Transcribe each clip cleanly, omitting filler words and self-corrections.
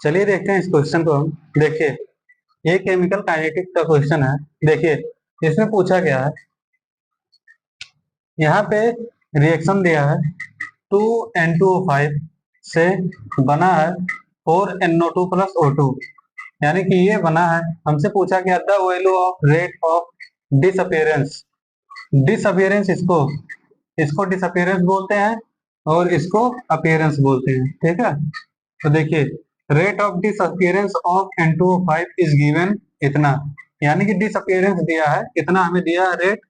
चलिए देखते हैं इस क्वेश्चन को हम। देखिए, ये केमिकल काइनेटिक्स का क्वेश्चन है। देखिए, इसमें पूछा गया है, यहाँ पे रिएक्शन दिया है 2N2O5 से बना है 4NO2 प्लस O2, यानी कि ये बना है। हमसे पूछा गया the value of rate of disappearance. Disappearance इसको इसको डिसअपियरेंस बोलते हैं और इसको अपीयरेंस बोलते हैं। ठीक है, तो देखिए, rate of disappearance of N2O5 is given इतना, यानी कि डिसअपियरेंस दिया है इतना, हमें दिया है रेट।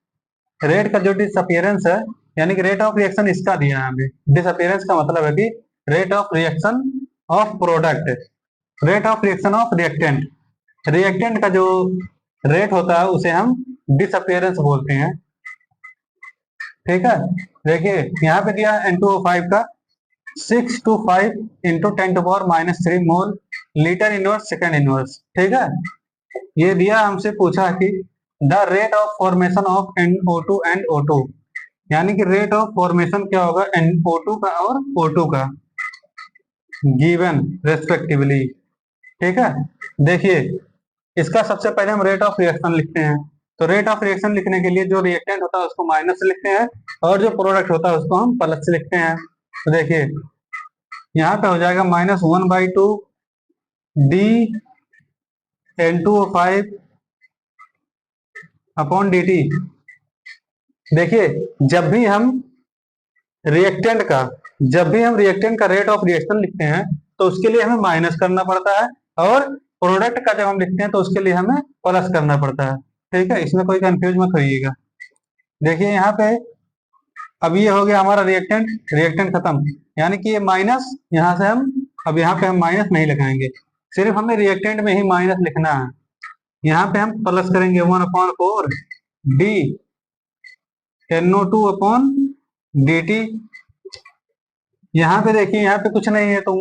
रेट का जो डिसअपियरेंस है, यानी कि रेट ऑफ रिएक्शन इसका दिया है हमें। डिसअपियरेंस का मतलब है कि rate of reaction of product, rate of reaction of reactant. Reactant का जो रेट होता है उसे हम डिसअपियरेंस बोलते हैं। ठीक है, देखिए यहाँ पे दिया है N2O5 का 6 to 5 into 10⁻³ mole litre inverse second inverse. ठीक है, ये दिया हमसे पूछा कि the rate of formation of NO2 and O2, यानी कि रेट ऑफ फॉर्मेशन क्या होगा NO2 का और O2 का, गिवन रेस्पेक्टिवली। ठीक है, देखिए इसका सबसे पहले हम रेट ऑफ रिएक्शन लिखते हैं। तो रेट ऑफ रिएक्शन लिखने के लिए जो रिएक्टेंट होता है उसको माइनस से लिखते हैं और जो प्रोडक्ट होता है उसको हम प्लस से लिखते हैं। तो देखिए यहाँ पे हो जाएगा -1/2 dN2O5 अपॉन dt। देखिए, जब भी हम रिएक्टेंट का रेट ऑफ रिएक्शन लिखते हैं तो उसके लिए हमें माइनस करना पड़ता है, और प्रोडक्ट का जब हम लिखते हैं तो उसके लिए हमें प्लस करना पड़ता है। ठीक है, इसमें कोई कंफ्यूज मत होइएगा। देखिए यहाँ पे अब ये हो गया हमारा रिएक्टेंट खत्म, यानी कि ये माइनस, यहाँ से हम अब यहाँ पे हम माइनस नहीं लगाएंगे, सिर्फ हमें रिएक्टेंट में ही माइनस लिखना है। यहाँ पे हम प्लस करेंगे 1/4 डी NO2 अपॉन dt। यहाँ पे देखिए, यहाँ पे कुछ नहीं है तो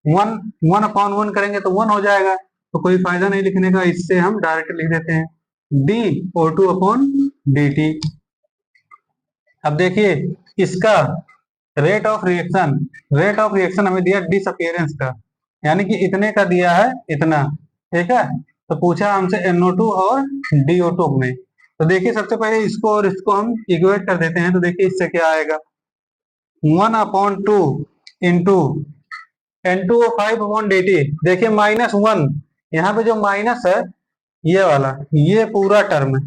1/1 करेंगे तो 1 हो जाएगा, तो कोई फायदा नहीं लिखने का, इससे हम डायरेक्ट लिख देते हैं dO2 अपॉन dt। अब देखिए इसका रेट ऑफ रिएक्शन हमें दिया डिसअपियरेंस का, यानी कि इतने का दिया है इतना। ठीक है, तो पूछा हमसे NO2 और DO2 में। तो देखिए सबसे पहले इसको और इसको हम इक्वेट कर देते हैं। तो देखिए इससे क्या आएगा, 1/2 इंटू N2O5 अपॉन dt। देखिए -1, यहाँ पे जो माइनस है ये वाला, ये पूरा टर्म,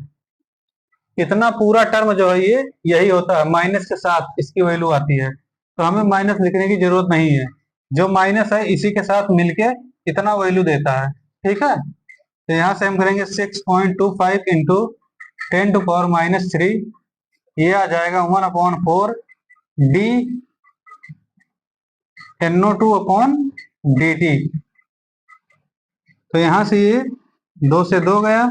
इतना पूरा टर्म जो है ये यही होता है, माइनस के साथ इसकी वैल्यू आती है, तो हमें माइनस लिखने की जरूरत नहीं है। जो माइनस है इसी के साथ मिलके इतना वैल्यू देता है। ठीक है, तो यहाँ से हम करेंगे 6.25 इंटू 10⁻³ ये आ जाएगा 1/4 डी NO2 अपॉन dt। तो यहाँ से ये 2 से 2 गया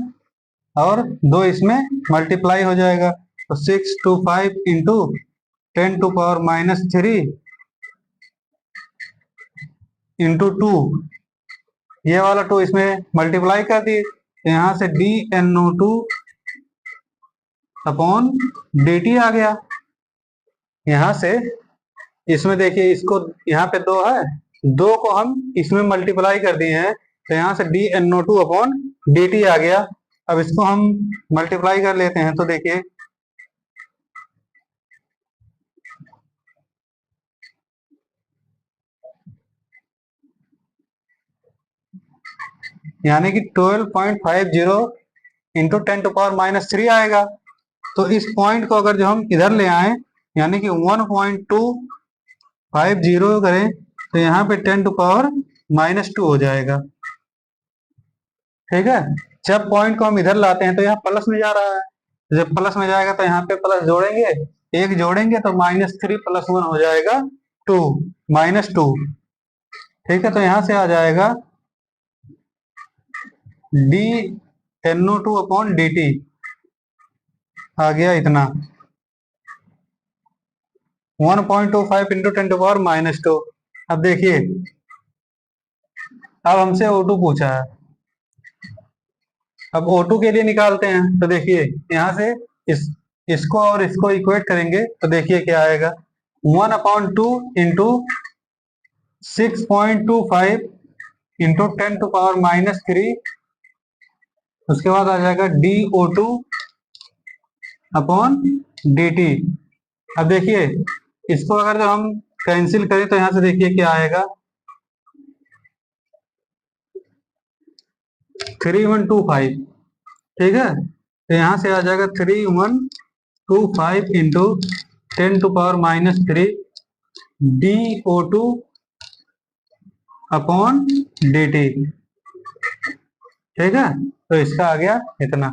और 2 इसमें मल्टीप्लाई हो जाएगा, तो 6 to 5 इंटू 10⁻³ इंटू 2, ये वाला 2 इसमें मल्टीप्लाई कर दिए, तो यहाँ से dNO2 अपॉन dt आ गया। यहाँ से इसमें देखिए, इसको यहाँ पे 2 है, 2 को हम इसमें मल्टीप्लाई कर दिए हैं, तो यहाँ से dNO2 अपॉन dt आ गया। अब इसको हम मल्टीप्लाई कर लेते हैं, तो देखिए यानी कि 12.50 इंटू 10⁻³ आएगा। तो इस पॉइंट को अगर जो हम इधर ले आए, यानी कि 1.250 करें, तो यहाँ पे 10⁻² हो जाएगा। ठीक है, जब पॉइंट को हम इधर लाते हैं तो यहाँ प्लस में जा रहा है, जब प्लस में जाएगा तो यहाँ पे प्लस जोड़ेंगे, एक जोड़ेंगे तो -3 + 1 हो जाएगा 2, -2। ठीक है, तो यहाँ से आ जाएगा dNO2 अपॉन dt आ गया इतना, 1.25 इंटू 10⁻²। अब देखिए, अब हमसे O2 पूछा है, अब O2 के लिए निकालते हैं। तो देखिए यहाँ से इसको और इसको इक्वेट करेंगे, तो देखिए क्या आएगा, 1/2 इंटू 6.25 इंटू 10⁻³ उसके बाद आ जाएगा DO2 अपॉन DT। अब देखिए इसको अगर जो हम कैंसिल करें तो यहां से देखिए क्या आएगा, 3125। ठीक है, तो यहां से आ जाएगा 3125 इंटू 10⁻³ DO2 अपॉन DT। ठीक है, तो इसका आ गया इतना।